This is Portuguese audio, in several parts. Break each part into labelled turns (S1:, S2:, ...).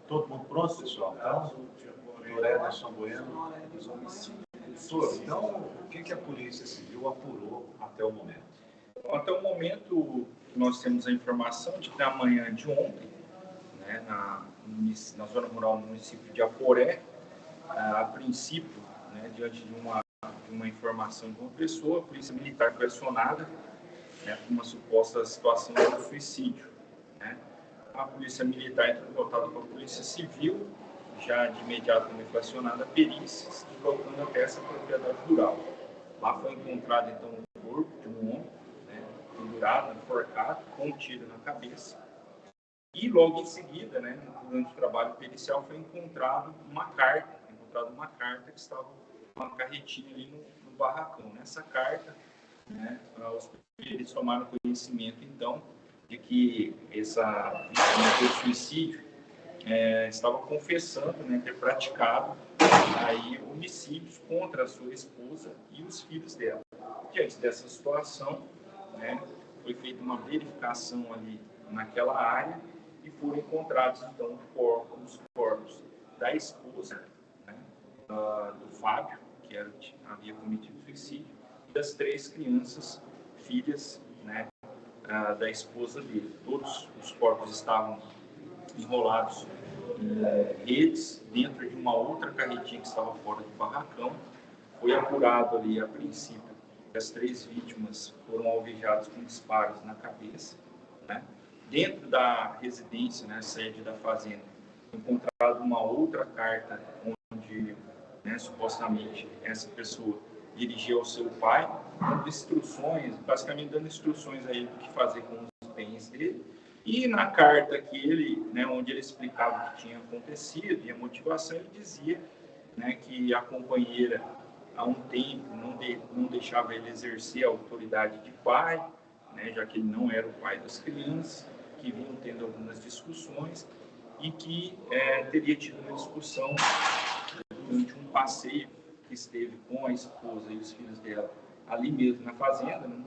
S1: Todo mundo pronto, pessoal? Então, doutor Ederson Bueno. Doutor, então, o que a Polícia Civil apurou até o momento?
S2: Até o momento, nós temos a informação de que na manhã de ontem, né, na zona rural do município de Aporé, a princípio, né, diante de uma informação de uma pessoa, a Polícia Militar foi acionada, né, por uma suposta situação de suicídio, né. A Polícia Militar entrou em contato com a Polícia Civil, já de imediato foi acionada a perícia, colocando até essa propriedade rural. Lá foi encontrado, então, o corpo de um homem, né, pendurado, enforcado, com um tiro na cabeça. E logo em seguida, né, durante o trabalho pericial, foi encontrada uma carta que estava uma carretinha ali no barracão. Nessa carta, né, os peritos tomaram conhecimento, então, de que essa vítima de suicídio estava confessando, né, ter praticado aí homicídios contra a sua esposa e os filhos dela. Diante dessa situação, né, foi feita uma verificação ali naquela área e foram encontrados, então, os corpos da esposa, né, do Fábio, que havia cometido suicídio, e das 3 crianças, filhas, né, da esposa dele. Todos os corpos estavam enrolados em redes dentro de uma outra carretinha que estava fora do barracão. Foi apurado ali, a princípio, que as 3 vítimas foram alvejadas com disparos na cabeça, né? Dentro da residência, né, sede da fazenda, encontrado uma outra carta onde, né, supostamente essa pessoa dirigia ao seu pai, dando instruções, basicamente dando instruções a ele do que fazer com os bens dele. E na carta que ele, né, onde ele explicava o que tinha acontecido e a motivação, ele dizia, né, que a companheira há um tempo não deixava ele exercer a autoridade de pai, né, já que ele não era o pai das crianças, que vinham tendo algumas discussões e que teria tido uma discussão durante um passeio que esteve com a esposa e os filhos dela ali mesmo na fazenda, né,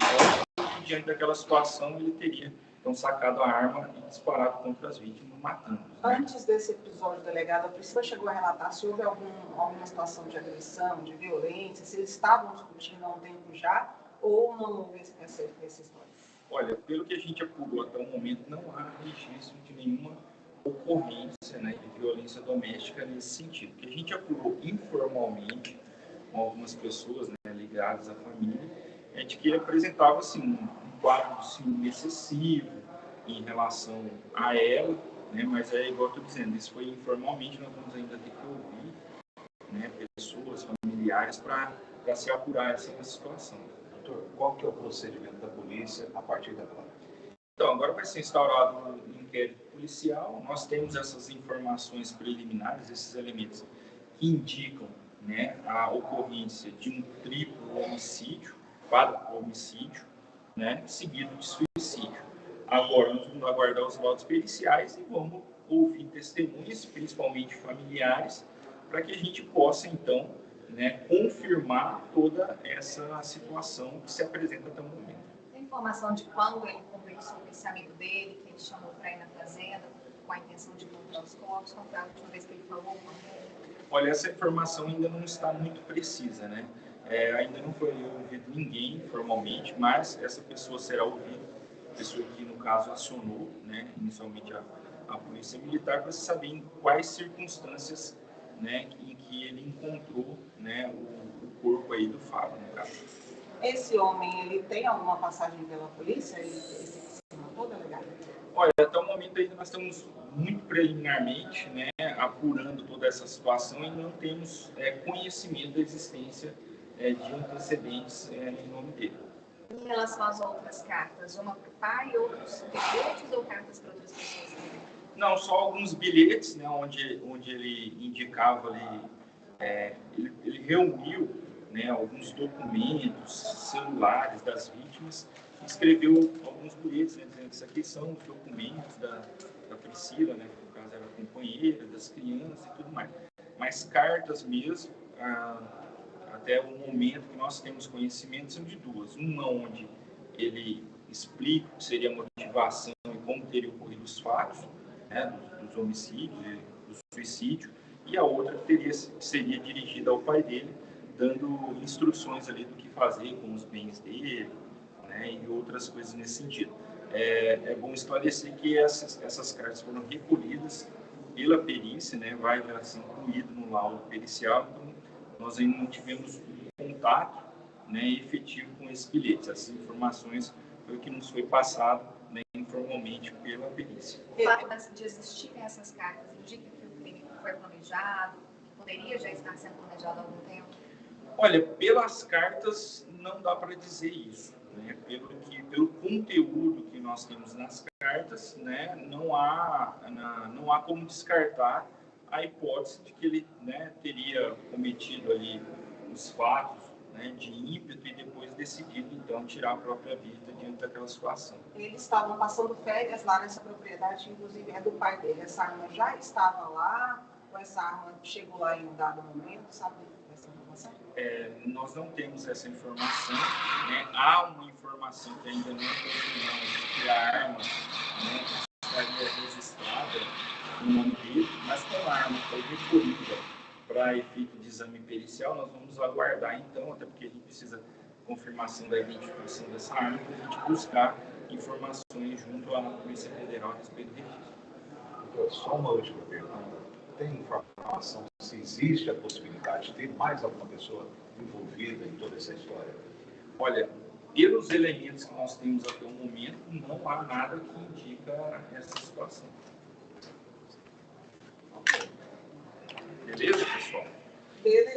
S2: e diante daquela situação ele teria então sacado a arma e disparado contra as vítimas, matando.
S3: Antes desse episódio, delegado, a Priscila chegou a relatar se houve alguma situação de agressão, de violência, se eles estavam discutindo há um tempo já, ou não houve essa história?
S2: Olha, pelo que a gente apurou até o momento, não há registro de nenhuma ocorrência, né, de violência doméstica nesse sentido. O que a gente apurou informalmente com algumas pessoas, né, ligadas à família, é de que apresentava assim, um quadro de ciúme excessivo em relação a ela, né, mas é igual eu estou dizendo, isso foi informalmente, nós vamos ainda ter que ouvir, né, pessoas, familiares, para se apurar essa situação.
S1: Doutor, qual que é o procedimento da polícia a partir de agora?
S2: Então, agora vai ser instaurado um inquérito policial, nós temos essas informações preliminares, esses elementos que indicam, né, a ocorrência de um triplo homicídio, quádruplo homicídio, né, seguido de suicídio. Agora, nós vamos aguardar os laudos periciais e vamos ouvir testemunhas, principalmente familiares, para que a gente possa, então, né, confirmar toda essa situação que se apresenta até o momento.
S4: Tem informação de quando ele conversou com esse amigo dele, que ele chamou para ir na fazenda, com a intenção de encontrar os corpos? Qual foi a última vez que ele falou com ele?
S2: Olha, essa informação ainda não está muito precisa, né? Ainda não foi ouvido ninguém formalmente, mas essa pessoa será ouvida, pessoa que, no caso, acionou, né, inicialmente a Polícia Militar, para saber em quais circunstâncias, né, em que ele encontrou, né, o corpo aí do Fábio, no caso.
S3: Esse homem, ele tem alguma passagem pela polícia? Esse que se matou, delegado?
S2: Olha, até o momento ainda nós estamos muito preliminarmente, né, apurando toda essa situação e não temos conhecimento da existência de antecedentes em nome dele.
S4: Em relação às outras cartas, uma para o pai e outros bilhetes ou cartas para outras pessoas também?
S2: Não, só alguns bilhetes, né, onde ele indicava ali, ele reuniu, né, alguns documentos, celulares das vítimas, escreveu alguns bilhetes, né, dizendo que isso aqui são os documentos da Priscila, né, que no caso era companheira, das crianças e tudo mais. Mas cartas mesmo, até o momento que nós temos conhecimento, são de duas. Uma onde ele explica o que seria a motivação e como teria ocorrido os fatos, né, dos homicídios e do suicídio, e a outra seria dirigida ao pai dele, dando instruções ali do que fazer com os bens dele, né, e outras coisas nesse sentido. É bom esclarecer que essas cartas foram recolhidas pela perícia, né, vai ser incluído no laudo pericial, então nós ainda não tivemos contato, né, efetivo com esses bilhetes. Essas informações foi o que nos foi passado, né, informalmente pela perícia.
S4: O fato de existirem essas cartas indica que o crime foi planejado, que poderia já estar sendo planejado há algum tempo?
S2: Olha, pelas cartas não dá para dizer isso, né? Pelo conteúdo que nós temos nas cartas, né, não há como descartar a hipótese de que ele, né, teria cometido ali os fatos, né, de ímpeto e depois decidido então tirar a própria vida diante daquela situação.
S3: Eles estavam passando férias lá nessa propriedade, inclusive é do pai dele. Essa arma já estava lá, ou essa arma chegou lá em um dado momento, sabe essa informação?
S2: Nós não temos essa informação, né? Há uma informação que ainda não confirmamos que a arma, né, estaria registrada no nome dele, mas como a arma foi recolhida para efeito de exame pericial, nós vamos aguardar então, até porque a gente precisa confirmação da identificação dessa arma para a gente buscar informações junto à Polícia Federal a respeito do registro.
S1: Só uma última pergunta. Tem informação se existe a possibilidade de ter mais alguma pessoa envolvida em toda essa história?
S2: Olha, pelos elementos que nós temos até o momento, não há nada que indica essa situação. Beleza, pessoal?
S3: Beleza.